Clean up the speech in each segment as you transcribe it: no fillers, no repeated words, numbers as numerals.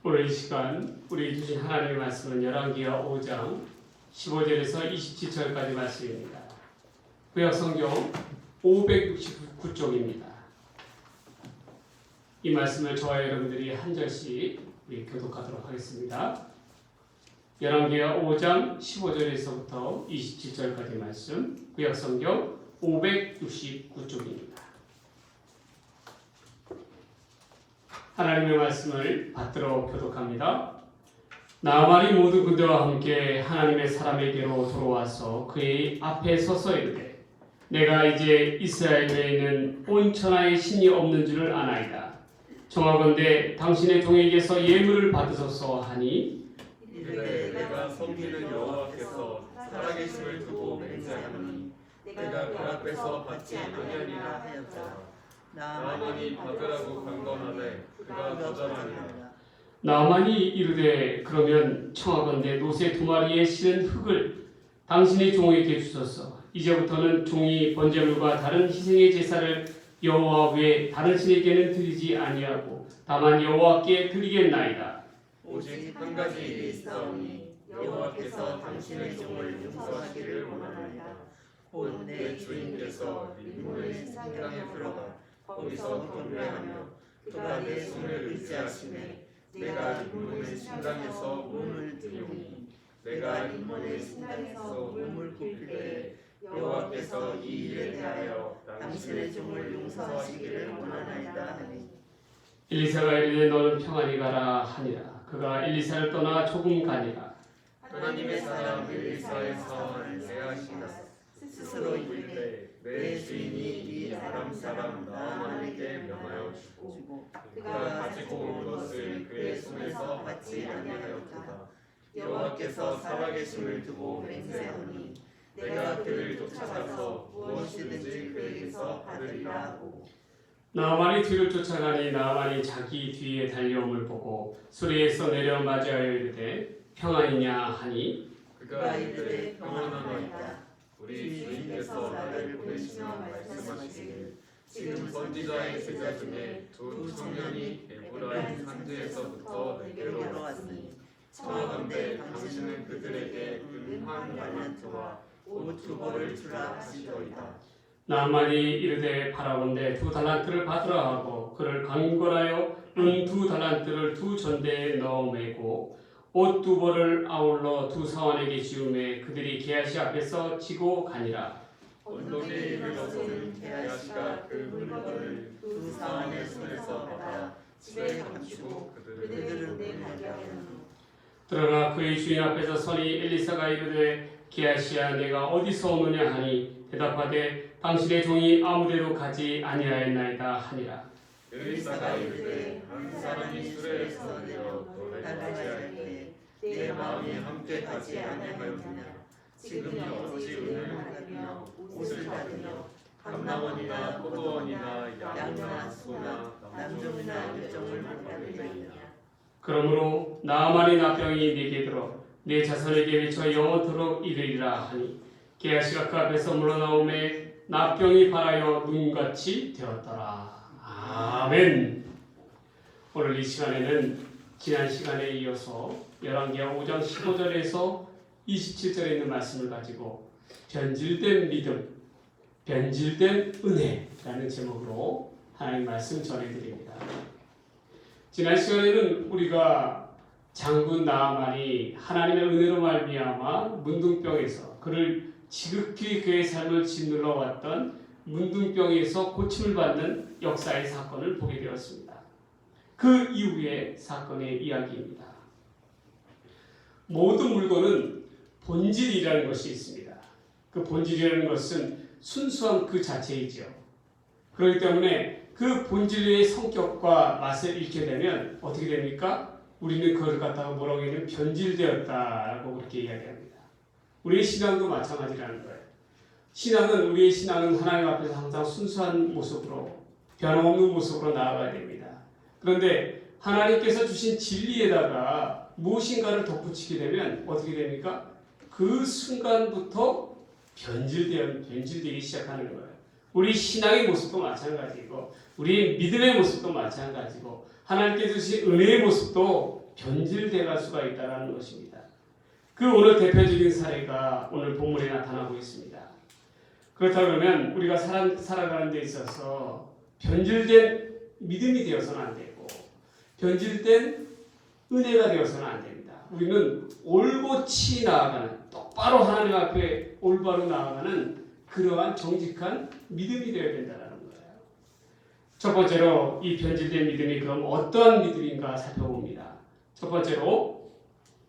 오늘 이 시간 우리 주신 하나님의 말씀은 열왕기하 5장 15절에서 27절까지 말씀입니다. 구약성경 569쪽입니다. 이 말씀을 저와 여러분들이 한 절씩 우리 교독하도록 하겠습니다. 열왕기하 5장 15절에서부터 27절까지 말씀, 구약성경 569쪽입니다. 하나님의 말씀을 받들어 교독합니다. 나아만이 모든 군대와 함께 하나님의 사람에게로 돌아와서 그의 앞에 서서 이르되 내가 이제 이스라엘에 있는 온 천하에 신이 없는 줄을 아나이다. 청하건대 당신의 종에게서 예물을 받으소서 하니 이르되 내가 섬기는 여호와께서 살아계심을 두고 맹세하노니 내가 그 앞에서 받지 아니하리라 하였다. 나아만이 받으라고 강건하되 그가 거절하니라. 나아만이 이르되 그러면 청하건대 노새 2마리의 실은 흙을 당신의 종에게 주소서. 이제부터는 종이 번제물과 다른 희생의 제사를 여호와 외에 다른 신에게는 드리지 아니하고 다만 여호와께 드리겠나이다. 오직 한 가지 일이 있사오니 여호와께서 당신의 종을 용서하시기를 원하나이다. 곧 내 주인께서 민문의 신당에 들어가 거기서 경배하며 그가 내 손을 의지하시매 내가 민문의 신당에서 몸을 들이오니 내가 민문의 신당에서 몸을 굽힐 때 여호와께서 이 일에 대하여 당신의 종을 용서하시기를 원하나이다 하니 엘리사가 이르되 너는 평안히 가라 하니라. 그가 엘리사를 떠나 조금 가니라. 하나님의 사람 엘리사의 사원을 제하시나 스스로 이르되 내 주인이 이 아람 사람 나아만에게 명하여 주고 그가 가지고 온 것을 그의 손에서 받지 아니하였도다. 여호와께서 살아계심을 두고 맹세하니 내가 그를 쫓아가서 무엇이든지 그에게서 받으리라 하고 나아만이 뒤를 쫓아가니 나아만이 자기 뒤에 달려옴을 보고 수리에서 내려 맞이하여 이르되 평안이냐 하니 그가 이르되 평안하나이다. 우리 주인께서 나를 보내시며 말씀하시기를 지금 선지자의 제자 중에 두 청년이 에브라임 산지에서부터 내게로 왔으니 청하건대 당신은 그들에게 한 달란트와 옷 2벌을 주라 하시더이다. 나아만이 이르되 바라본대 2 달란트를 받으라 하고 그를 강권하여 은 2 달란트를 2 전대에 넣어 매고 옷 2벌을 아울러 2 사원에게 지우매 그들이 게하시 앞에서 지고 가니라. 언덕에 이르러서는 게하시가 그 물건을 2 사원의 손에서 받아 집에 감추고 그들은 내가게 하였노. 들어가 그의 주인 앞에서 서니 엘리사가 이르되 게하시야 내가 어디서 오느냐 하니 대답하되 당신의 종이 아무데도 가지 아니하였나이다 하니라. 엘리사가 이르되 한 사람이 수레에서 내려 너를 맞이할 때 내 마음이 함께 가지 아니하였느냐. 지금이 어찌 은을 받으며 옷을 받으며 감남원이나 포도원이나 양이나 소나 남종이나 여종을 받으리이냐. 그러므로 나아만의 나병이 내게 들어 내 자손에게 미쳐 영원토록 이르리라 하니 게하시가 그 앞에서 물러나오매 나병이 발하여 눈같이 되었더라. 아멘. 오늘 이 시간에는 지난 시간에 이어서 열왕기하 5장 15절에서 27절에 있는 말씀을 가지고 변질된 믿음, 변질된 은혜라는 제목으로 하나님 말씀 전해드립니다. 지난 시간에는 우리가 장군 나아만이 하나님의 은혜로 말미암아 문둥병에서 그를 지극히 그의 삶을 짓눌러 왔던 문둥병에서 고침을 받는 역사의 사건을 보게 되었습니다. 그 이후의 사건의 이야기입니다. 모든 물건은 본질이라는 것이 있습니다. 그 본질이라는 것은 순수한 그 자체이죠. 그렇기 때문에 그 본질의 성격과 맛을 잃게 되면 어떻게 됩니까? 우리는 그걸 갖다가 뭐라고 하냐면 변질되었다라고 그렇게 이야기합니다. 우리의 신앙도 마찬가지라는 거예요. 우리의 신앙은 하나님 앞에서 항상 순수한 모습으로 변함없는 모습으로 나아가야 됩니다. 그런데 하나님께서 주신 진리에다가 무엇인가를 덧붙이게 되면 어떻게 됩니까? 그 순간부터 변질되기 시작하는 거예요. 우리 신앙의 모습도 마찬가지고 우리 믿음의 모습도 마찬가지고 하나님께 주신 은혜의 모습도 변질돼갈 수가 있다는 것입니다. 그 오늘 대표적인 사례가 오늘 본문에 나타나고 있습니다. 그렇다 그러면 우리가 살아가는 데 있어서 변질된 믿음이 되어서는 안 되고 변질된 은혜가 되어서는 안 됩니다. 우리는 올곧이 나아가는, 똑바로 하나님 앞에 올바로 나아가는 그러한 정직한 믿음이 되어야 된다는 거예요. 첫 번째로 이 변질된 믿음이 그럼 어떠한 믿음인가 살펴봅니다. 첫 번째로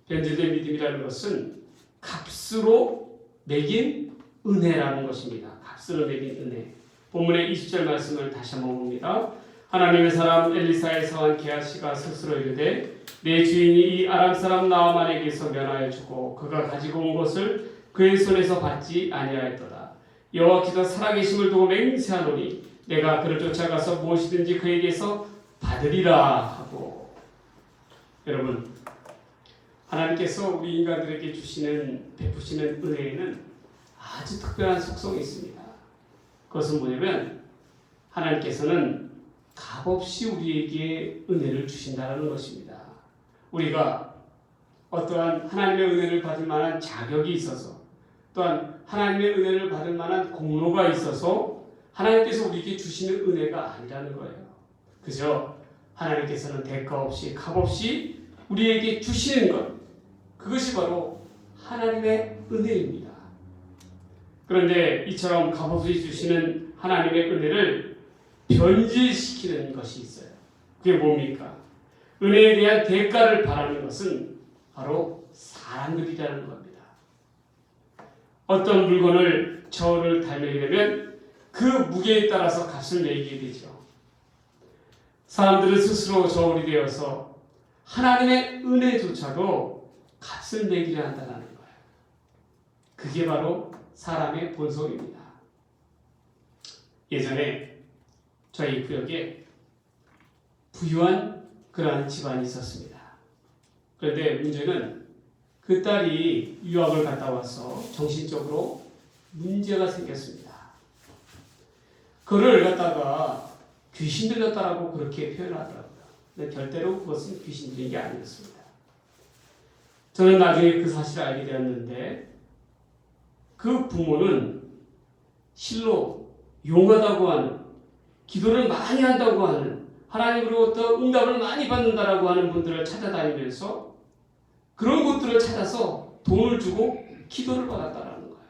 변질된 믿음이라는 것은 값으로 매긴 은혜라는 것입니다. 값으로 매긴 은혜. 본문의 20절 말씀을 다시 한번 봅니다. 하나님의 사람 엘리사의 사환 게하시가 스스로 이르되 내 주인이 이 아람 사람 나아만에게서 면하여 주고 그가 가지고 온 것을 그의 손에서 받지 아니하였도다. 여호와께서 살아계심을 두고 맹세하노니 내가 그를 쫓아가서 무엇이든지 그에게서 받으리라 하고. 여러분, 하나님께서 우리 인간들에게 베푸시는 은혜에는 아주 특별한 속성이 있습니다. 그것은 뭐냐면 하나님께서는 값없이 우리에게 은혜를 주신다는 것입니다. 우리가 어떠한 하나님의 은혜를 받을 만한 자격이 있어서 또한 하나님의 은혜를 받을 만한 공로가 있어서 하나님께서 우리에게 주시는 은혜가 아니라는 거예요. 그저 하나님께서는 대가 없이 값없이 우리에게 주시는 것, 그것이 바로 하나님의 은혜입니다. 그런데 이처럼 값없이 주시는 하나님의 은혜를 변질시키는 것이 있어요. 그게 뭡니까? 은혜에 대한 대가를 바라는 것은 바로 사람들이라는 겁니다. 어떤 물건을 저울을 달매게 되면 그 무게에 따라서 값을 매기게 되죠. 사람들은 스스로 저울이 되어서 하나님의 은혜조차도 값을 매기려 한다는 거예요. 그게 바로 사람의 본성입니다. 예전에 저희 구역에 부유한 그러한 집안이 있었습니다. 그런데 문제는 그 딸이 유학을 갔다 와서 정신적으로 문제가 생겼습니다. 그를 갖다가 귀신 들렸다라고 그렇게 표현하더라고요. 근데 절대로 그것은 귀신 들린 게 아니었습니다. 저는 나중에 그 사실을 알게 되었는데 그 부모는 실로 용하다고 하는, 기도를 많이 한다고 하는, 하나님으로부터 응답을 많이 받는다라고 하는 분들을 찾아다니면서 그런 곳들을 찾아서 돈을 주고 기도를 받았다라는 거예요.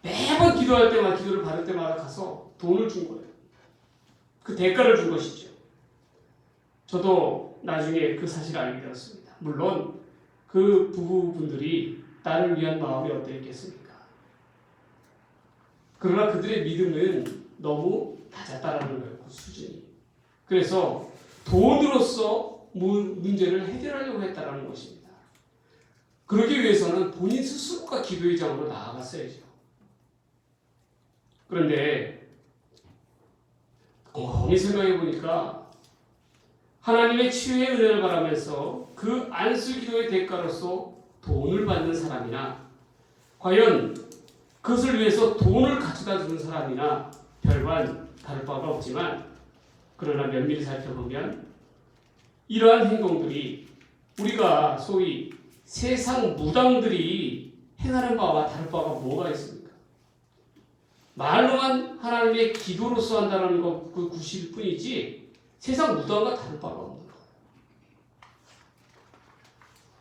매번 기도할 때마다, 기도를 받을 때마다 가서 돈을 준 거예요. 그 대가를 준 것이죠. 저도 나중에 그 사실을 알게 되었습니다. 물론 그 부부분들이 딸을 위한 마음이 어떠했겠습니까? 그러나 그들의 믿음은 너무 낮았다라는 거예요. 그 수준이. 그래서 돈으로서 문제를 해결하려고 했다라는 것입니다. 그러기 위해서는 본인 스스로가 기도의 장으로 나아갔어야죠. 그런데 곰곰이 생각해 보니까 하나님의 치유의 은혜를 바라면서 그 안수 기도의 대가로서 돈을 받는 사람이나 과연 그것을 위해서 돈을 가져다 주는 사람이나 별반 다를 바가 없지만, 그러나 면밀히 살펴보면 이러한 행동들이 우리가 소위 세상 무당들이 행하는 바와 다를 바가 뭐가 있습니까? 말로만 하나님의 기도로서 한다는 것 그 구실 뿐이지 세상 무당과 다를 바가 없는 거예요.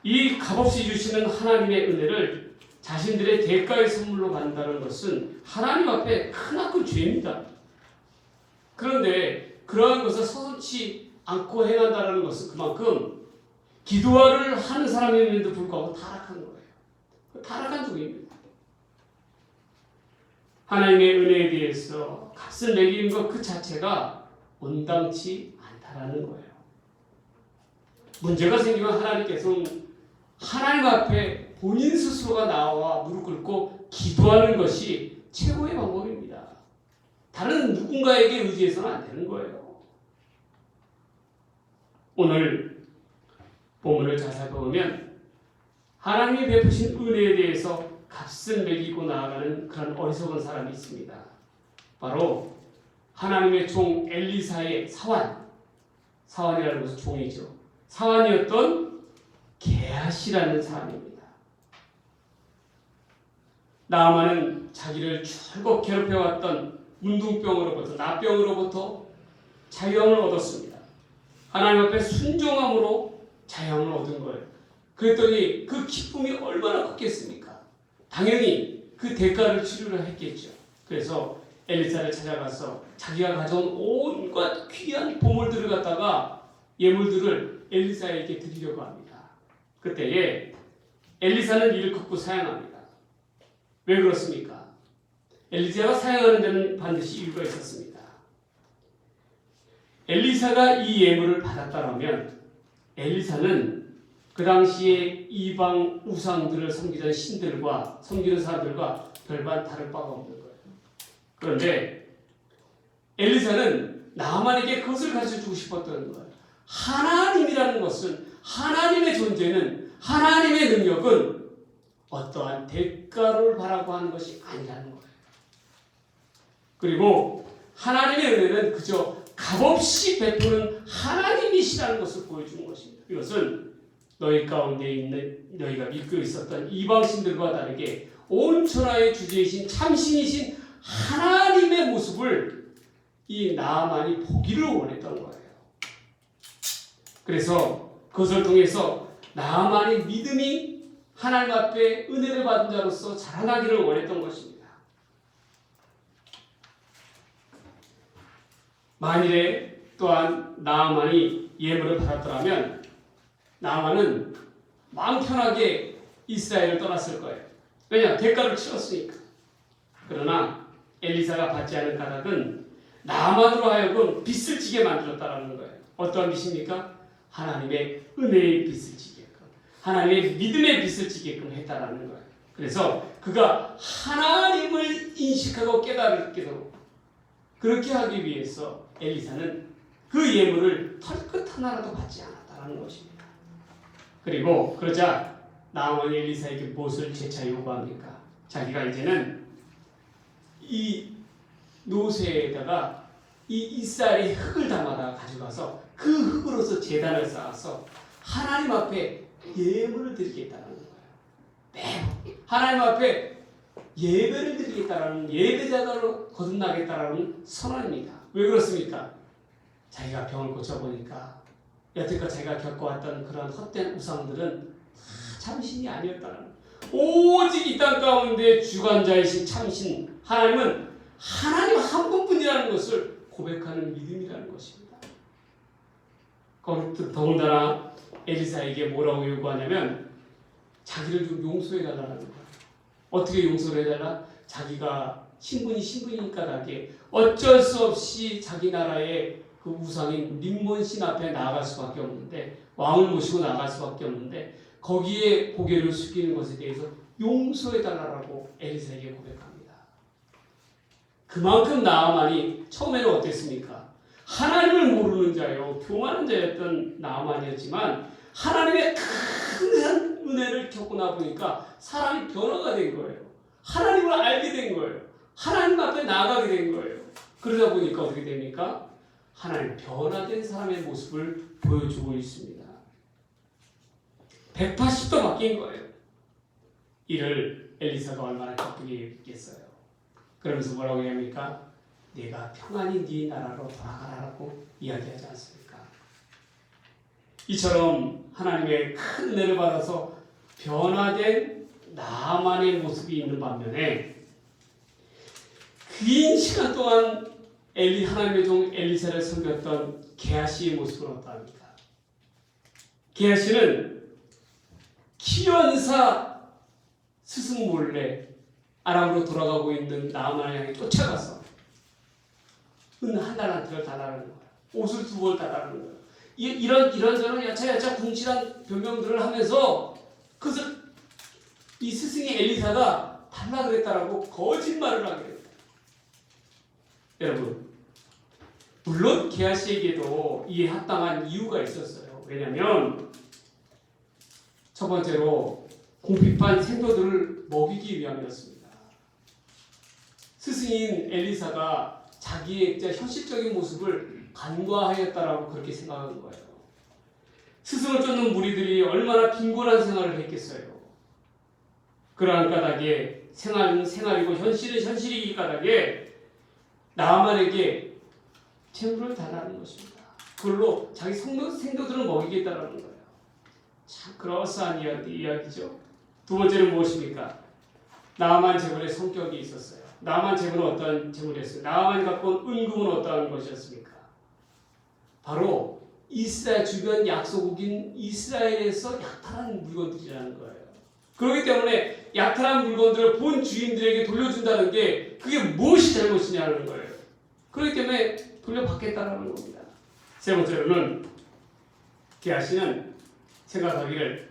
이 값없이 주시는 하나님의 은혜를 자신들의 대가의 선물로 받는다는 것은 하나님 앞에 크나큰 죄입니다. 그런데 그러한 것을 서슴지 않고 행한다는 것은 그만큼 기도를 하는 사람임에도 불구하고 타락한 거예요. 타락한 중입니다. 하나님의 은혜에 대해서 값을 매기는 것 그 자체가 온당치 않다라는 거예요. 문제가 생기면 하나님께서는 하나님 앞에 본인 스스로가 나와 무릎 꿇고 기도하는 것이 최고의 방법입니다. 다른 누군가에게 의지해서는 안 되는 거예요. 오늘 본문을 잘 살펴보면 하나님이 베푸신 은혜에 대해서 값을 매기고 나아가는 그런 어리석은 사람이 있습니다. 바로 하나님의 종 엘리사의 사환, 사환이라는 것은 종이죠. 사환이었던 게하시라는 사람입니다. 나아만은 자기를 줄곧 괴롭혀왔던 문둥병으로부터 나병으로부터 자유함을 얻었습니다. 하나님 앞에 순종함으로 자유함을 얻은 거예요. 그랬더니 그 기쁨이 얼마나 컸겠습니까? 당연히 그 대가를 치르려 했겠죠. 그래서 엘리사를 찾아가서 자기가 가져온 온갖 귀한 보물들을 갖다가 예물들을 엘리사에게 드리려고 합니다. 그때에 엘리사는 이를 걷고 사양합니다. 왜 그렇습니까? 엘리사가 사양하는 데는 반드시 이유가 있었습니다. 엘리사가 이 예물을 받았다면 엘리사는 그 당시에 이방 우상들을 섬기던 신들과 섬기는 사람들과 별반 다를 바가 없는 거예요. 그런데 엘리사는 나아만에게 그것을 가르쳐주고 싶었던 거예요. 하나님이라는 것은, 하나님의 존재는, 하나님의 능력은 어떠한 대가를 바라고 하는 것이 아니라는 거예요. 그리고 하나님의 은혜는 그저 값없이 베푸는 하나님이시라는 것을 보여주는 것입니다. 이것은 너희 가운데 있는 너희가 믿고 있었던 이방신들과 다르게 온 천하의 주제이신 참신이신 하나님의 모습을 이 나아만이 보기를 원했던 거예요. 그래서 그것을 통해서 나아만의 믿음이 하나님 앞에 은혜를 받은 자로서 자라나기를 원했던 것입니다. 만일에 또한 나아만이 예물을 받았더라면 나아만은 마음 편하게 이스라엘을 떠났을 거예요. 왜냐? 대가를 치렀으니까. 그러나 엘리사가 받지 않은 까닭은 나아만으로 하여금 빚을 지게 만들었다는 거예요. 어떠한 빚입니까? 하나님의 은혜의 빚을 지게끔, 하나님의 믿음의 빚을 지게끔 했다라는 거예요. 그래서 그가 하나님을 인식하고 깨달을게도 그렇게 하기 위해서 엘리사는 그 예물을 털끝 하나라도 받지 않았다는 것입니다. 그리고 그러자 나아만이 엘리사에게 무엇을 재차 요구합니까? 자기가 이제는 이 노새에다가 이 이스라엘의 흙을 담아다가 가져가서 그 흙으로서 제단을 쌓아서 하나님 앞에 예물을 드리겠다는 거예요. 매번 하나님 앞에 예배를 드리겠다라는, 예배자로 거듭나겠다라는 선언입니다. 왜 그렇습니까? 자기가 병을 고쳐보니까 여태껏 자기가 겪어왔던 그런 헛된 우상들은 다 참신이 아니었다는, 오직 이 땅 가운데 주관자이신 참신 하나님은 하나님 한 분뿐이라는 것을 고백하는 믿음이라는 것입니다. 더군다나 엘리사에게 뭐라고 요구하냐면 자기를 좀 용서해달라는 거예요. 어떻게 용서를 해달라? 자기가 신분이니까 나게 어쩔 수 없이 자기 나라의 그 우상인 림몬신 앞에 나아갈 수밖에 없는데, 왕을 모시고 나아갈 수밖에 없는데 거기에 고개를 숙이는 것에 대해서 용서해달라고 엘리사에게 고백합니다. 그만큼 나아만이 처음에는 어땠습니까? 하나님을 모르는 자요, 교만한 자였던 나아만이었지만 하나님의 큰 은혜를 겪고 나보니까 사람이 변화가 된 거예요. 하나님을 알게 된 거예요. 하나님 앞에 나아가게 된 거예요. 그러다 보니까 어떻게 됩니까? 하나님 변화된 사람의 모습을 보여주고 있습니다. 180도 바뀐 거예요. 이를 엘리사가 얼마나 기쁘게 여겼겠어요. 그러면서 뭐라고 합니까? 내가 평안히 네 나라로 돌아가라고 이야기하지 않습니까? 이처럼 하나님의 큰 은혜를 받아서 변화된 나만의 모습이 있는 반면에 긴 시간 동안 하나님의 종 엘리사를 섬겼던 게하시의 모습은 어떠합니까? 게하시는 기연사 스승 몰래 아람으로 돌아가고 있는 나아만을 향해 쫓아가서 은 한 달란트를 달라는 거야. 옷을 2벌 달라는 거야. 이런저런 야차야차 궁실한 변명들을 하면서 그것을 이 스승의 엘리사가 달라 그랬다라고 거짓말을 하게 됐다. 여러분, 물론 게하시에게도 이에 합당한 이유가 있었어요. 왜냐하면 첫 번째로 궁핍한 생도들을 먹이기 위함이었습니다. 스승인 엘리사가 자기의 현실적인 모습을 간과하였다라고 그렇게 생각한 거예요. 스승을 쫓는 무리들이 얼마나 빈곤한 생활을 했겠어요. 그러한 까닭에 생활은 생활이고 현실은 현실이기 까닭에 나아만에게 재물을 달라는 것입니다. 그걸로 자기 생도들을 먹이겠다라는 거예요. 참 그럴싸한 이야기죠. 두 번째는 무엇입니까? 나아만 제물의 성격이 있었어요. 나아만 제물은 어떠한 제물이었어요? 나아만이 갖고 온 은금은 어떠한 것이었습니까? 바로 이스라엘 주변 약소국인 이스라엘에서 약탈한 물건들이라는 거예요. 그렇기 때문에 약탈한 물건들을 본 주인들에게 돌려준다는 게 그게 무엇이 잘못이냐는 거예요. 그렇기 때문에 돌려받겠다는 겁니다. 세 번째로는 게하시는 생각하기를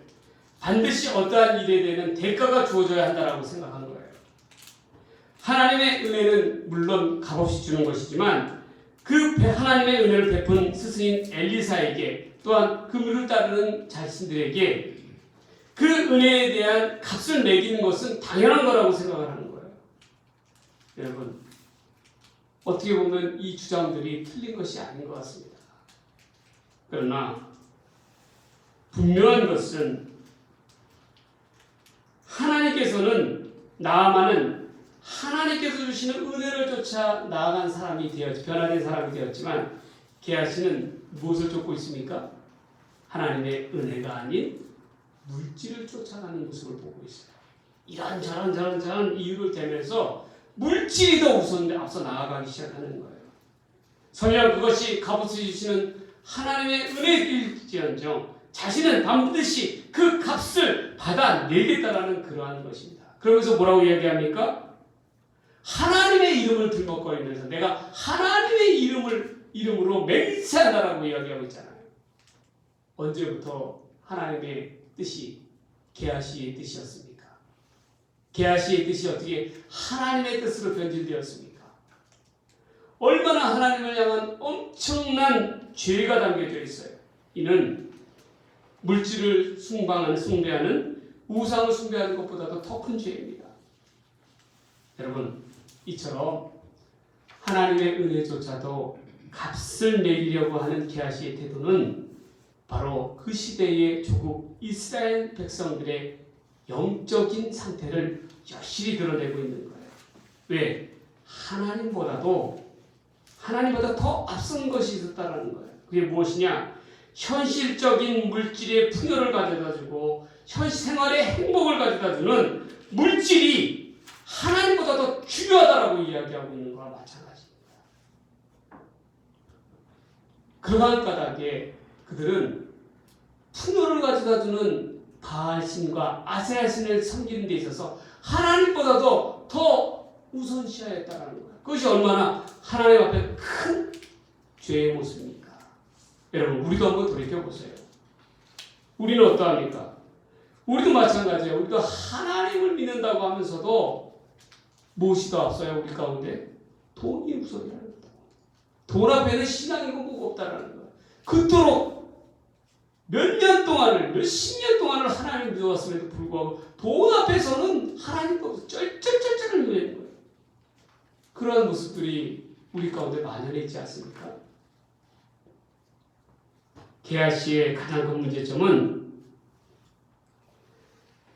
반드시 어떠한 일에 대한 대가가 주어져야 한다라고 생각한 거예요. 하나님의 은혜는 물론 값없이 주는 것이지만 그 하나님의 은혜를 베푼 스승인 엘리사에게 또한 그 물을 따르는 자신들에게 그 은혜에 대한 값을 매기는 것은 당연한 거라고 생각을 하는 거예요. 여러분, 어떻게 보면 이 주장들이 틀린 것이 아닌 것 같습니다. 그러나 분명한 것은 하나님께서는 나아만은 하나님께서 주시는 은혜를 쫓아 나아간 사람이 변화된 사람이 되었지만 게하시는 무엇을 쫓고 있습니까? 하나님의 은혜가 아닌 물질을 쫓아가는 모습을 보고 있어요. 이런저런 이유를 대면서 물질이 더 우선 앞서 나아가기 시작하는 거예요. 설령 그것이 값없이 주시는 하나님의 은혜일지언정 자신은 반드시 그 값을 받아내겠다라는 그러한 것입니다. 그러면서 뭐라고 이야기합니까? 하나님의 이름을 들먹거리면서 내가 하나님의 이름으로 맹세한다라고 이야기하고 있잖아요. 언제부터 하나님의 뜻이 게하시의 뜻이었습니까? 게하시의 뜻이 어떻게 하나님의 뜻으로 변질되었습니까? 얼마나 하나님을 향한 엄청난 죄가 담겨져 있어요. 이는 물질을 숭배하는 우상을 숭배하는 것보다도 더 큰 죄입니다. 여러분, 이처럼 하나님의 은혜조차도 값을 매기려고 하는 게하시의 태도는 바로 그 시대의 조국 이스라엘 백성들의 영적인 상태를 여실히 드러내고 있는 거예요. 왜? 하나님보다 더 앞선 것이 있었다는 거예요. 그게 무엇이냐? 현실적인 물질의 풍요를 가져다주고 현생활의 행복을 가져다주는 물질이 하나님보다 더 중요하다라고 이야기하고 있는 것과 마찬가지입니다. 그러한 까닭에 그들은 풍요를 가져다주는 바알신과 아세라신을 섬기는 데 있어서 하나님보다도 더 우선시하였다는 거예요. 그것이 얼마나 하나님 앞에 큰 죄의 모습입니까? 여러분, 우리도 한번 돌이켜보세요. 우리는 어떠합니까? 우리도 마찬가지예요. 우리도 하나님을 믿는다고 하면서도 무엇이 더 앞서요? 우리 가운데 돈이 우선이라는 거다. 돈 앞에는 신앙이고 뭐가 없다라는 거예요. 그토록 몇십 년 동안을 하나님을 믿어왔음에도 불구하고 돈 앞에서는 하나님도 없어 쩔쩔쩔쩔 누리는 거예요. 그러한 모습들이 우리 가운데 만연해 있지 않습니까? 게하시의 가장 큰 문제점은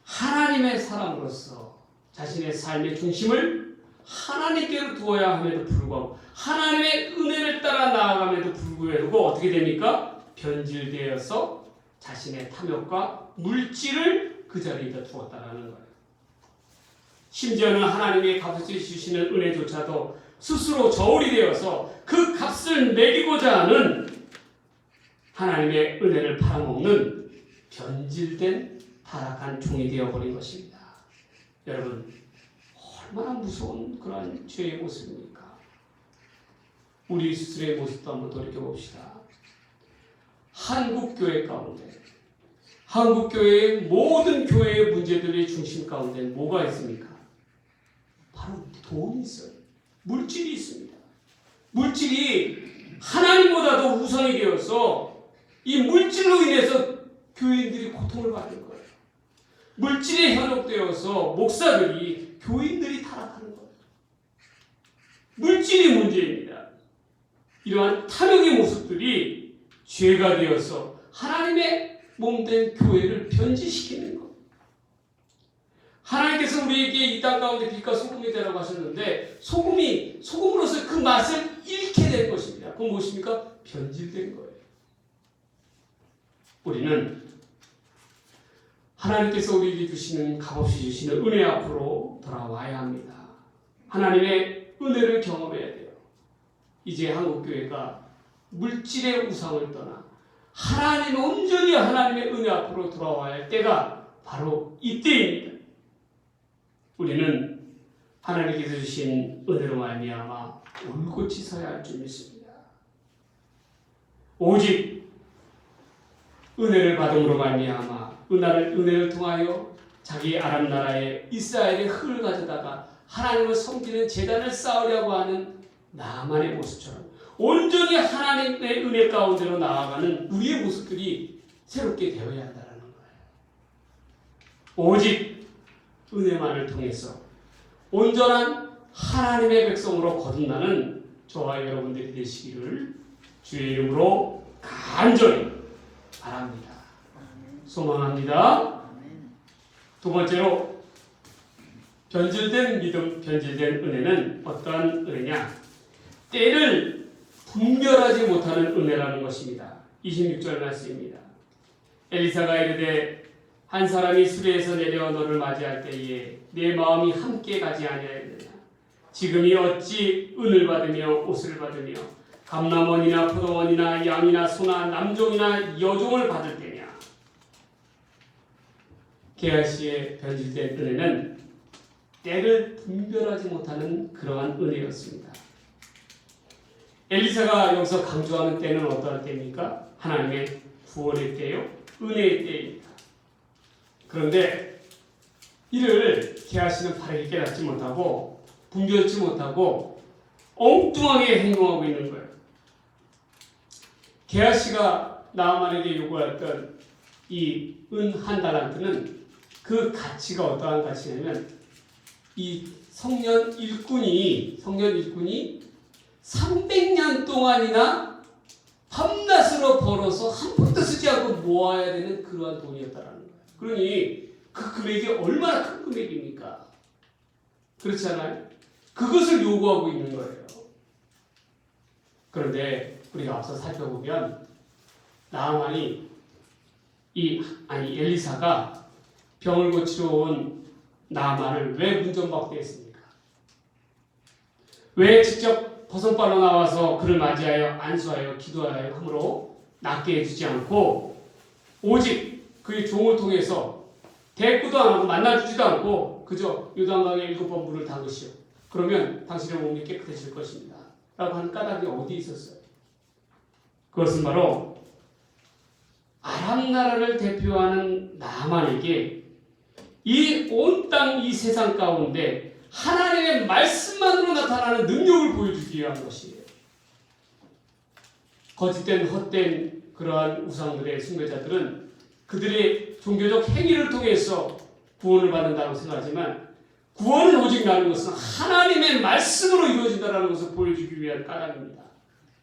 하나님의 사람으로서 자신의 삶의 중심을 하나님께로 두어야 함에도 불구하고 하나님의 은혜를 따라 나아감에도 불구하고 어떻게 됩니까? 변질되어서 자신의 탐욕과 물질을 그 자리에다 두었다라는 거예요. 심지어는 하나님의 값을 주시는 은혜조차도 스스로 저울이 되어서 그 값을 매기고자 하는 하나님의 은혜를 팔아먹는 변질된 타락한 종이 되어버린 것입니다. 여러분, 얼마나 무서운 그러한 죄의 모습입니까? 우리 스스로의 모습도 한번 돌이켜봅시다. 한국교회 가운데, 한국교회의 모든 교회의 문제들의 중심 가운데 뭐가 있습니까? 바로 돈이 있어요. 물질이 있습니다. 물질이 하나님보다도 우선이 되어서 이 물질로 인해서 교인들이 고통을 받는 거예요. 물질에 현혹되어서 목사들이 교인들이 타락하는 거예요. 물질이 문제입니다. 이러한 탐욕의 모습들이 죄가 되어서 하나님의 몸된 교회를 변질시키는 것. 하나님께서 우리에게 이 땅 가운데 빛과 소금이 되라고 하셨는데 소금으로서 그 맛을 잃게 된 것입니다. 그건 무엇입니까? 변질된 거예요. 우리는 하나님께서 우리에게 주시는 값없이 주시는 은혜 앞으로 돌아와야 합니다. 하나님의 은혜를 경험해야 돼요. 이제 한국교회가 물질의 우상을 떠나 온전히 하나님의 은혜 앞으로 돌아와야 할 때가 바로 이때입니다. 우리는 하나님께서 주신 은혜로 말미암아 올곧이 서야 할 줄 믿습니다. 오직 은혜를 받음으로 말미암아 은혜를 통하여 자기 아람 나라의 이스라엘의 흙을 가져다가 하나님을 섬기는 제단을 쌓으려고 하는 나만의 모습처럼 온전히 하나님의 은혜 가운데로 나아가는 우리의 모습들이 새롭게 되어야 한다는 거예요. 오직 은혜만을 통해서 온전한 하나님의 백성으로 거듭나는 저와 여러분들이 되시기를 주의 이름으로 간절히 바랍니다. 소망합니다. 두 번째로 변질된 믿음, 변질된 은혜는 어떠한 은혜냐? 때를 분별하지 못하는 은혜라는 것입니다. 26절 말씀입니다. 엘리사가 이르되 한 사람이 수레에서 내려 너를 맞이할 때에 내 마음이 함께 가지 아니하였느냐? 지금이 어찌 은을 받으며 옷을 받으며 감람원이나 포도원이나 양이나 소나 남종이나 여종을 받을 때냐? 게하시의 변질된 은혜는 때를 분별하지 못하는 그러한 은혜였습니다. 엘리사가 여기서 강조하는 때는 어떠한 때입니까? 하나님의 구원의 때요, 은혜의 때입니다. 그런데 이를 게하시는 바르게 깨닫지 못하고 분별치 못하고 엉뚱하게 행동하고 있는 거예요. 게하시가 나아만에게 요구했던 이 은 한 달란트는 그 가치가 어떠한 가치냐면 이 성년 일꾼이 300년 동안이나 밤낮으로 벌어서 한 푼도 쓰지 않고 모아야 되는 그러한 돈이었다라는 거예요. 그러니 그 금액이 얼마나 큰 금액입니까? 그렇지 않아요? 그것을 요구하고 있는 거예요. 그런데 우리가 앞서 살펴보면 엘리사가 병을 고치러 온 나아만을 왜 문전박대 했습니까? 왜 직접 버선발로 나와서 그를 맞이하여 안수하여 기도하여 함으로 낫게 해주지 않고 오직 그의 종을 통해서 대꾸도 안 하고 만나주지도 않고 그저 요단강에 7번 물을 담으시오. 그러면 당신의 몸이 깨끗해질 것입니다. 라고 한 까닭이 어디 있었어요? 그것은 바로 아람 나라를 대표하는 나만에게 이 온 땅, 이 세상 가운데 하나님의 말씀만으로 나타나는 능력을 보여주기 위한 것이에요. 거짓된 헛된 그러한 우상들의 숭배자들은 그들의 종교적 행위를 통해서 구원을 받는다고 생각하지만 구원을 오직 나는 것은 하나님의 말씀으로 이루어진다는 것을 보여주기 위한 까닭입니다.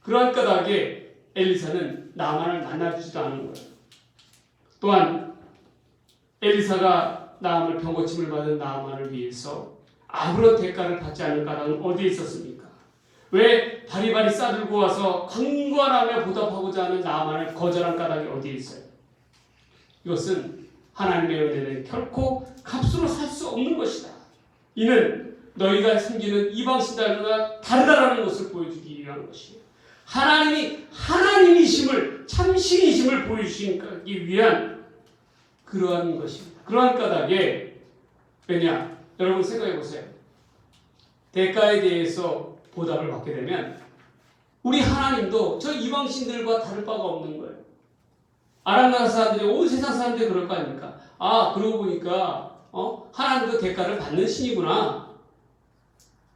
그러한 까닭에 엘리사는 나만을 만나주지도 않은 거예요. 또한 엘리사가 나만을 병고침을 받은 나만을 위해서 아무런 대가를 받지 않을 까닭은 어디에 있었습니까? 왜 바리바리 싸들고 와서 강권하며 보답하고자 하는 나만을 거절한 까닭이 어디에 있어요? 이것은 하나님의 은혜는 결코 값으로 살 수 없는 것이다. 이는 너희가 섬기는 이방신들과 다르다라는 것을 보여주기 위한 것이에요. 하나님이 하나님이심을, 참신이심을 보여주시기 위한 그러한 것입니다. 그러한 까닭에 왜냐? 여러분 생각해 보세요. 대가에 대해서 보답을 받게 되면 우리 하나님도 저 이방신들과 다를 바가 없는 거예요. 아람 나라 사람들이 온 세상 사람들이 그럴 거 아닙니까? 아, 그러고 보니까 하나님도 대가를 받는 신이구나.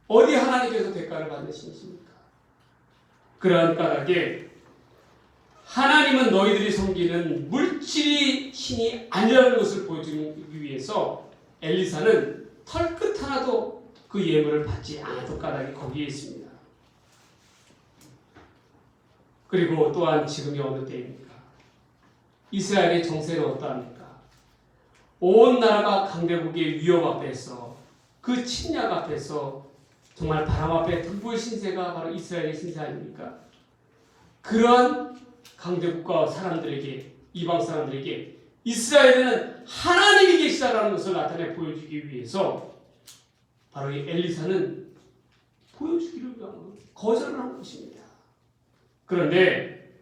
어디 하나님께서 대가를 받는 신이십니까? 그러한 까닭에 하나님은 너희들이 섬기는 물질이 신이 아니라는 것을 보여주기 위해서 엘리사는 털끝 하나도 그 예물을 받지 않았던 까닭이 거기에 있습니다. 그리고 또한 지금이 어느 때입니까? 이스라엘의 정세는 어떠합니까? 온 나라가 강대국의 위협 앞에서 그 침략 앞에서 정말 바람 앞에 불보의 신세가 바로 이스라엘의 신세 아닙니까? 그러한 강대국가 사람들에게, 이방 사람들에게 이스라엘에는 하나님이 계시다라는 것을 나타내 보여주기 위해서 바로 이 엘리사는 보여주기를 위한 거절을 한 것입니다. 그런데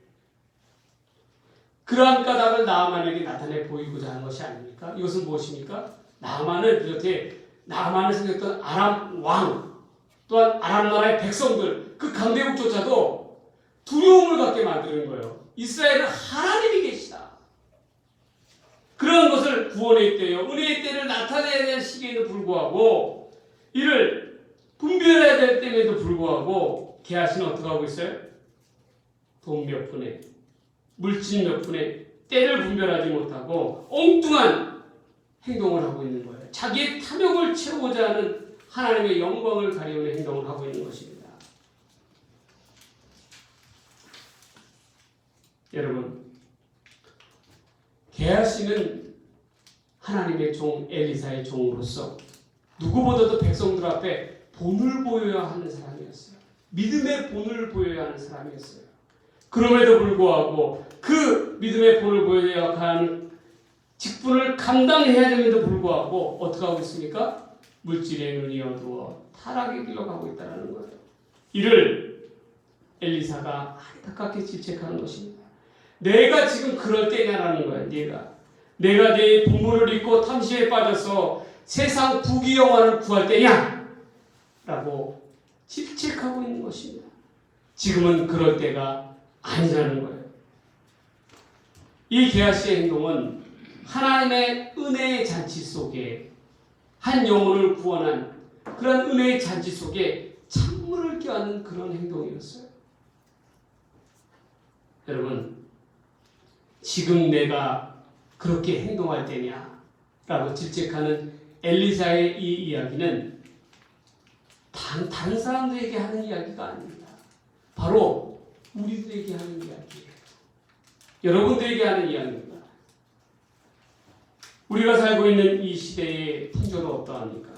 그러한 까닭을 나아만에게 나타내 보이고자 하는 것이 아닙니까? 이것은 무엇입니까? 나아만을 비롯해 나아만을 생겼던 아람 왕 또한 아람 나라의 백성들 그 강대국조차도 두려움을 갖게 만드는 거예요. 이스라엘은 하나님이 계시다. 그런 것을 구원의 때요 은혜의 때를 나타내야 될 시기에도 불구하고 이를 분별해야 될 때에도 불구하고 게하시는 어떻게 하고 있어요? 돈 몇 푼에 물질 몇 푼에 때를 분별하지 못하고 엉뚱한 행동을 하고 있는 거예요. 자기의 탐욕을 채우고자 하는 하나님의 영광을 가리우는 행동을 하고 있는 것입니다. 여러분, 게하시는 하나님의 종 엘리사의 종으로서 누구보다도 백성들 앞에 본을 보여야 하는 사람이었어요. 믿음의 본을 보여야 하는 사람이었어요. 그럼에도 불구하고 그 믿음의 본을 보여야 하는 직분을 감당해야 됨에도 불구하고 어떻게 하고 있습니까? 물질의 눈이 어두워 타락의 길로 가고 있다는 거예요. 이를 엘리사가 안타깝게 질책하는 것입니다. 내가 지금 그럴 때냐라는 거예요. 내가 내 부모를 잊고 탐심에 빠져서 세상 부귀영화를 구할 때냐? 라고 질책하고 있는 것입니다. 지금은 그럴 때가 아니라는 거예요. 이 게하시의 행동은 하나님의 은혜의 잔치 속에 한 영혼을 구원한 그런 은혜의 잔치 속에 찬물을 껴안는 그런 행동이었어요. 여러분, 지금 내가 그렇게 행동할 때냐? 라고 질책하는 엘리사의 이 이야기는 다른 사람들에게 하는 이야기가 아닙니다. 바로 우리들에게 하는 이야기예요. 여러분들에게 하는 이야기입니다. 우리가 살고 있는 이 시대의 풍조는 어떠합니까?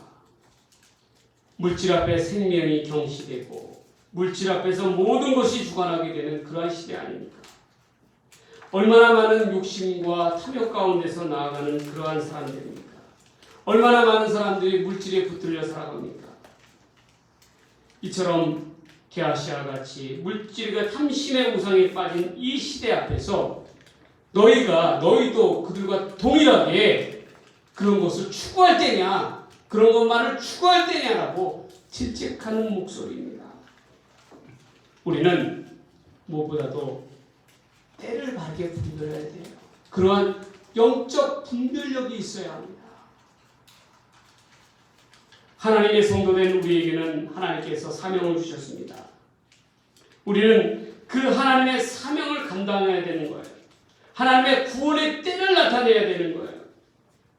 물질 앞에 생명이 경시되고 물질 앞에서 모든 것이 주관하게 되는 그러한 시대 아닙니까? 얼마나 많은 욕심과 탐욕 가운데서 나아가는 그러한 사람들입니까? 얼마나 많은 사람들이 물질에 붙들려 살아갑니까? 이처럼 게하시와 같이 물질과 탐심의 우상에 빠진 이 시대 앞에서 너희도 그들과 동일하게 그런 것을 추구할 때냐, 그런 것만을 추구할 때냐라고 질책하는 목소리입니다. 우리는 무엇보다도 때를 바르게 분별해야 돼요. 그러한 영적 분별력이 있어야 합니다. 하나님의 성도된 우리에게는 하나님께서 사명을 주셨습니다. 우리는 그 하나님의 사명을 감당해야 되는 거예요. 하나님의 구원의 때를 나타내야 되는 거예요.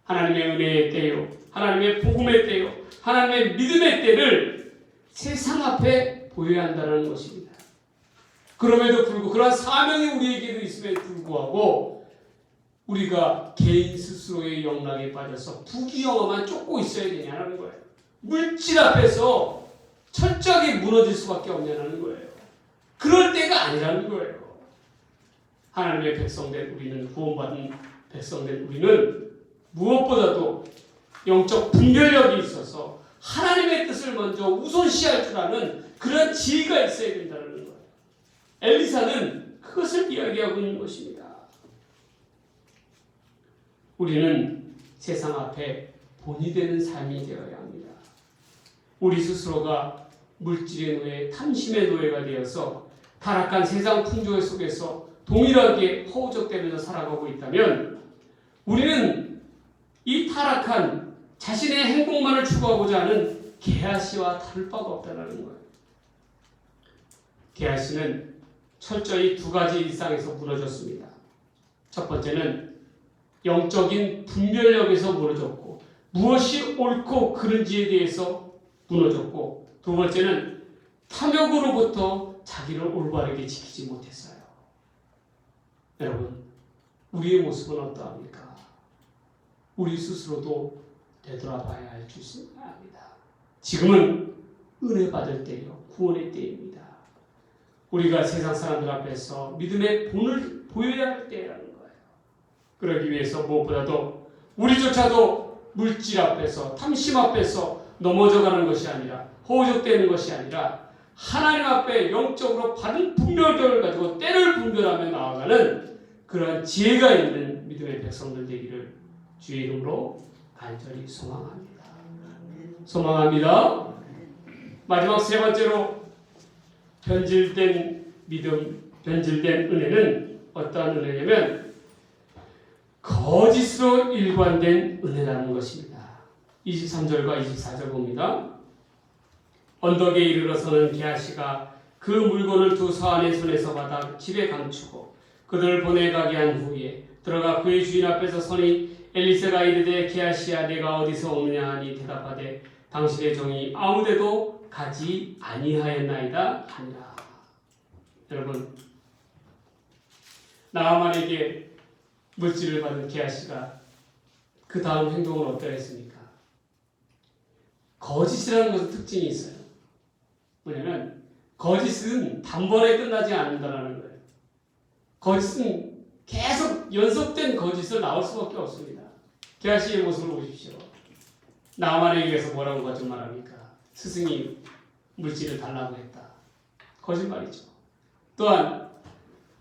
하나님의 은혜의 때요, 하나님의 복음의 때요, 하나님의 믿음의 때를 세상 앞에 보여야 한다는 것입니다. 그럼에도 불구하고 그러한 사명이 우리에게도 있음에도 불구하고 우리가 개인 스스로의 영락에 빠져서 부귀영화만 쫓고 있어야 되냐는 거예요. 물질 앞에서 철저하게 무너질 수밖에 없냐는 거예요. 그럴 때가 아니라는 거예요. 하나님의 백성된 우리는, 구원받은 백성된 우리는 무엇보다도 영적 분별력이 있어서 하나님의 뜻을 먼저 우선시할 줄 아는 그런 지혜가 있어야 된다는 거예요. 엘리사는 그것을 이야기하고 있는 것입니다. 우리는 세상 앞에 본이 되는 삶이 되어야 합니다. 우리 스스로가 물질의 노예, 탐심의 노예가 되어서 타락한 세상 풍조 속에서 동일하게 허우적대면서 살아가고 있다면 우리는 이 타락한 자신의 행복만을 추구하고자 하는 게하시와 다를 바가 없다는 거예요. 게하시는 철저히 두 가지 일상에서 무너졌습니다. 첫 번째는 영적인 분별력에서 무너졌고 무엇이 옳고 그른지에 대해서 무너졌고 두 번째는 탐욕으로부터 자기를 올바르게 지키지 못했어요. 여러분, 우리의 모습은 어떠합니까? 우리 스스로도 되돌아봐야 할 줄 압니다. 지금은 은혜 받을 때요, 구원의 때입니다. 우리가 세상 사람들 앞에서 믿음의 본을 보여야 할 때라는 거예요. 그러기 위해서 무엇보다도 우리조차도 물질 앞에서, 탐심 앞에서 넘어져가는 것이 아니라, 허우적대는 것이 아니라 하나님 앞에 영적으로 바른 분별력을 가지고 때를 분별하며 나아가는 그러한 지혜가 있는 믿음의 백성들 되기를 주의 이름으로 간절히 소망합니다. 소망합니다. 마지막 세 번째로 변질된 믿음, 변질된 은혜는 어떠한 은혜냐면 거짓으로 일관된 은혜라는 것입니다. 23절과 24절 봅니다. 언덕에 이르러서는 게하시가 그 물건을 두 서안의 손에서 받아 집에 감추고 그들을 보내가게 한 후에 들어가 그의 주인 앞에서 서니 엘리사가 이르되 게하시야 내가 어디서 오느냐 하니 대답하되 당신의 종이 아무데도 가지 아니하였나이다 하니라. 여러분, 나아만에게 물질을 받은 게하시가 그 다음 행동은 어떠했습니까? 거짓이라는 것은 특징이 있어요. 뭐냐면 거짓은 단번에 끝나지 않는다는 거예요. 거짓은 계속 연속된 거짓을 나올 수밖에 없습니다. 게하시의 모습을 보십시오. 나만에게 의해서 뭐라고 거짓말합니까? 스승이 물질을 달라고 했다. 거짓말이죠. 또한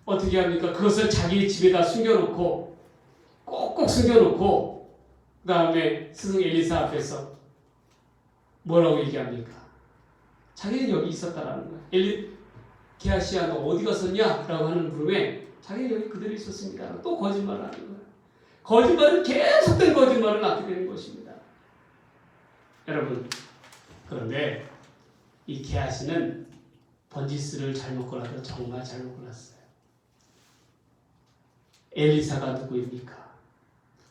어떻게 합니까? 그것을 자기 집에다 숨겨놓고 꼭꼭 숨겨놓고 그 다음에 스승 엘리사 앞에서 뭐라고 얘기합니까? 자기는 여기 있었다라는 거예요. 게하시야 너 어디 갔었냐? 라고 하는 물음에 자기는 여기 그대로 있었습니다. 또 거짓말을 하는 거예요. 거짓말은 계속된 거짓말을 낳게 되는 것입니다. 여러분, 그런데 이 게하시는 번지스를 잘못 골라도 정말 잘못 골랐어요. 엘리사가 누구입니까?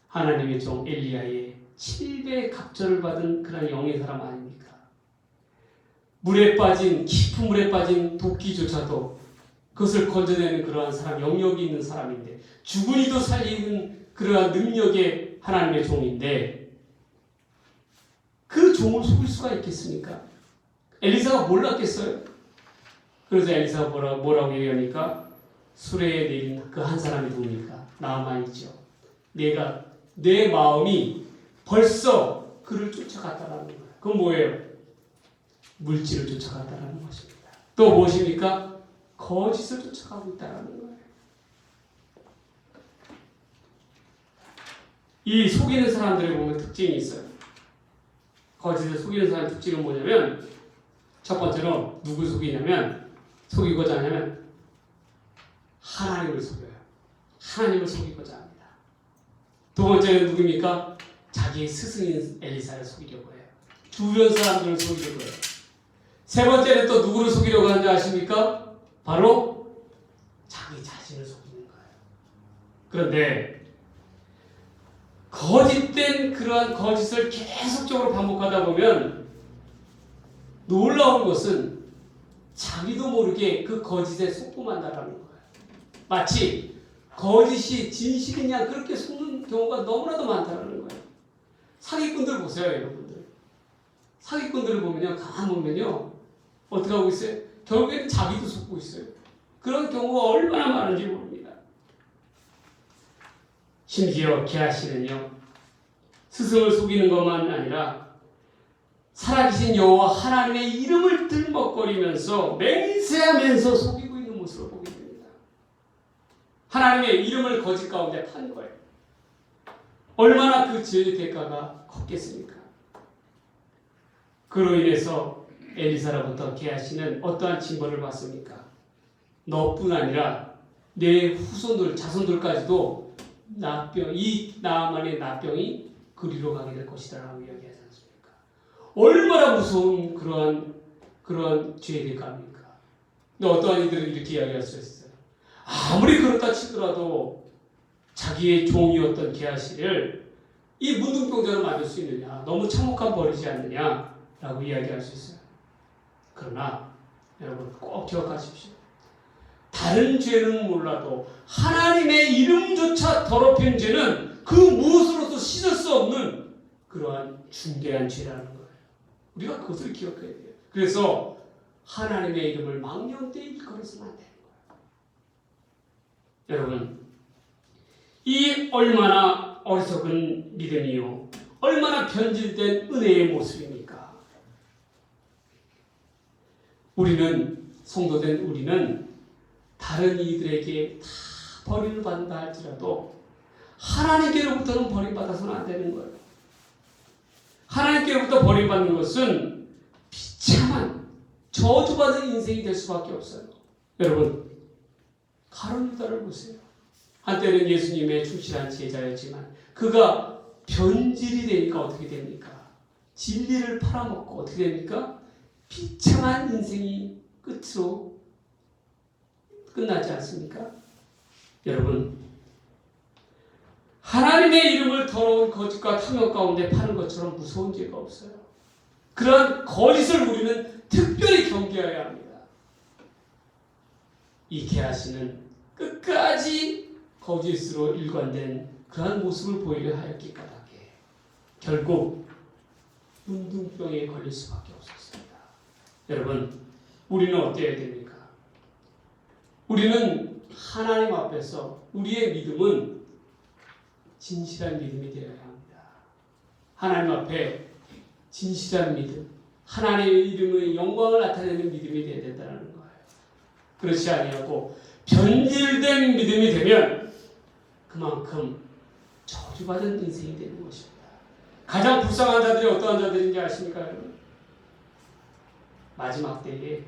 하나님의 종 엘리야의 7배의 갑절을 받은 그런 영의 사람 아닙니까? 물에 빠진, 깊은 물에 빠진 도끼조차도 그것을 건져내는 그러한 사람, 영역이 있는 사람인데 죽은 이도 살리는 그러한 능력의 하나님의 종인데 그 종을 속일 수가 있겠습니까? 엘리사가 몰랐겠어요? 그래서 엘리사가 뭐라고 얘기합니까? 수레에 내린 그 한 사람이 누굽니까? 나아만이죠. 내 마음이 벌써 그를 쫓아갔다라는 거예요. 그건 뭐예요? 물질을 쫓아갔다라는 것입니다. 또 무엇입니까? 거짓을 쫓아가고 있다라는 거예요. 이 속이는 사람들의 보면 특징이 있어요. 거짓을 속이는 사람의 특징은 뭐냐면 첫 번째로 누굴 속이고자 하냐면 하나님을 속여요. 하나님을 속이고자 합니다. 두 번째는 누구입니까? 자기의 스승인 엘리사를 속이려고 해요. 주변 사람들을 속이려고 해요. 세 번째는 또 누구를 속이려고 하는지 아십니까? 바로 자기 자신을 속이는 거예요. 그런데 거짓된 그러한 거짓을 계속적으로 반복하다 보면 놀라운 것은 자기도 모르게 그 거짓에 속고만다라는 거예요. 마치 거짓이 진실이냐 그렇게 속는 경우가 너무나도 많다는 거예요. 사기꾼들 보세요, 여러분들. 사기꾼들을 보면요, 가만 보면요, 어떻게 하고 있어요? 결국에는 자기도 속고 있어요. 그런 경우가 얼마나 많은지 모릅니다. 심지어 게하시는요, 스승을 속이는 것만 아니라 살아계신 여호와 하나님의 이름을 들먹거리면서 맹세하면서 속이고 있는 모습을 보게 됩니다. 하나님의 이름을 거짓 가운데 판 거예요. 얼마나 그 죄의 대가가 컸겠습니까? 그로 인해서 엘리사로부터 게하시는 어떠한 징벌을 받습니까? 너뿐 아니라 내 후손들, 자손들까지도 이 나아만의 나병이 그리로 가게 될 것이다 라고 이야기하지 않습니까? 얼마나 무서운 그러한 죄의 대가입니까? 근데 어떠한 이들은 이렇게 이야기할 수 있어요. 아무리 그렇다 치더라도 자기의 종이었던 게하시를 이 문둥병자로 만들 수 있느냐, 너무 참혹한 벌이지 않느냐 라고 이야기할 수 있어요. 그러나 여러분 꼭 기억하십시오. 다른 죄는 몰라도 하나님의 이름조차 더럽힌 죄는 그 무엇으로도 씻을 수 없는 그러한 중대한 죄라는 거예요. 우리가 그것을 기억해야 돼요. 그래서 하나님의 이름을 망령되이 일컬어서는 안 되는 거예요. 여러분, 이 얼마나 어리석은 믿음이요, 얼마나 변질된 은혜의 모습입니까? 우리는, 성도된 우리는 다른 이들에게 다 버림을 받는다 할지라도 하나님께로부터는 버림받아서는 안 되는 거예요. 하나님께로부터 버림받는 것은 비참한 저주받은 인생이 될 수밖에 없어요. 여러분, 가룟 유다를 보세요. 한때는 예수님의 충실한 제자였지만 그가 변질이 되니까 어떻게 됩니까? 진리를 팔아먹고 어떻게 됩니까? 비참한 인생이 끝으로 끝나지 않습니까? 여러분, 하나님의 이름을 더러운 거짓과 탐욕 가운데 파는 것처럼 무서운 죄가 없어요. 그러한 거짓을 우리는 특별히 경계해야 합니다. 이 게하시는 끝까지 거짓으로 일관된 그러한 모습을 보이려 하였기 까닭에 결국 문둥병에 걸릴 수밖에 없었습니다. 여러분, 우리는 어때야 됩니까? 우리는 하나님 앞에서 우리의 믿음은 진실한 믿음이 되어야 합니다. 하나님 앞에 진실한 믿음, 하나님의 이름의 영광을 나타내는 믿음이 되어야 된다는 거예요. 그렇지 아니하고 변질된 믿음이 되면 그만큼 저주받은 인생이 되는 것입니다. 가장 불쌍한 자들이 어떠한 자들인지 아십니까, 여러분? 마지막 때에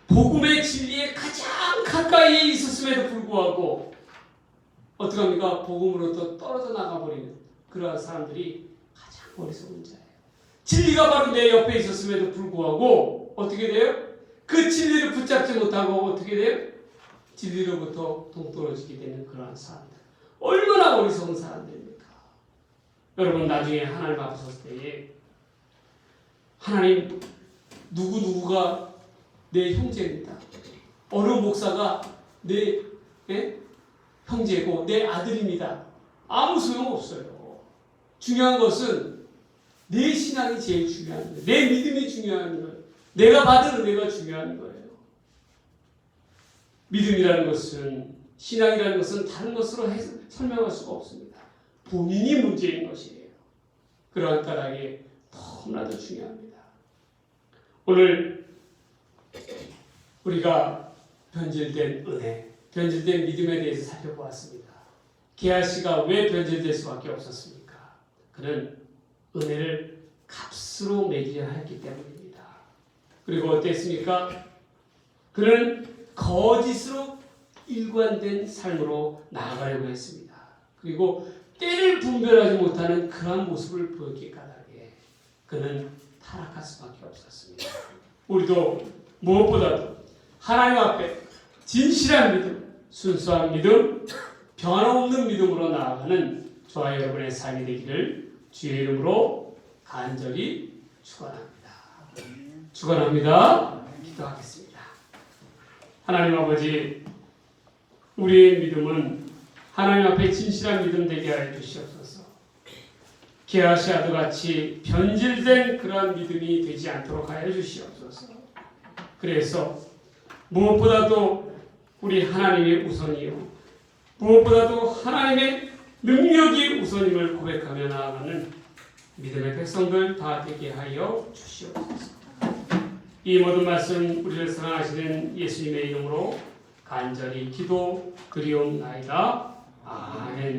복음의 진리에 가장 가까이에 있었음에도 불구하고 어떻게 합니까? 복음으로부터 떨어져 나가버리는 그러한 사람들이 가장 어리석은 자예요. 진리가 바로 내 옆에 있었음에도 불구하고 어떻게 돼요? 그 진리를 붙잡지 못하고 어떻게 돼요? 진리로부터 동떨어지게 되는 그러한 사람들. 얼마나 어리석은 사람들입니까? 여러분, 나중에 하나님 앞에 섰을 때에 하나님, 누구누구가 내 형제입니다. 어느 목사가 내 형제고 내 아들입니다. 아무 소용없어요. 중요한 것은 내 신앙이 제일 중요한 거예요. 내 믿음이 중요한 거예요. 내가 받은 은혜가 중요한 거예요. 믿음이라는 것은, 신앙이라는 것은 다른 것으로 설명할 수가 없습니다. 본인이 문제인 것이에요. 그러한 까닭에 너무나도 중요합니다. 오늘 우리가 변질된 은혜, 변질된 믿음에 대해서 살펴보았습니다. 게하시가 왜 변질될 수밖에 없었습니까? 그는 은혜를 값으로 매기려 했기 때문입니다. 그리고 어땠습니까? 그는 거짓으로 일관된 삶으로 나아가려고 했습니다. 그리고 때를 분별하지 못하는 그러한 모습을 보였기 까닭에 그는 타락할 수밖에 없었습니다. 우리도 무엇보다도 하나님 앞에 진실한 믿음, 순수한 믿음, 변함없는 믿음으로 나아가는 저와 여러분의 삶이 되기를 주의 이름으로 간절히 축원합니다. 축원합니다. 기도하겠습니다. 하나님 아버지, 우리의 믿음은 하나님 앞에 진실한 믿음 되게 하여 주시옵소서. 게하시아도 같이 변질된 그러한 믿음이 되지 않도록 하여 주시옵소서. 그래서 무엇보다도 우리 하나님이 우선이요, 무엇보다도 하나님의 능력이 우선임을 고백하며 나아가는 믿음의 백성들 다 되게 하여 주시옵소서. 이 모든 말씀 우리를 사랑하시는 예수님의 이름으로 간절히 기도 드리옵나이다. 아멘.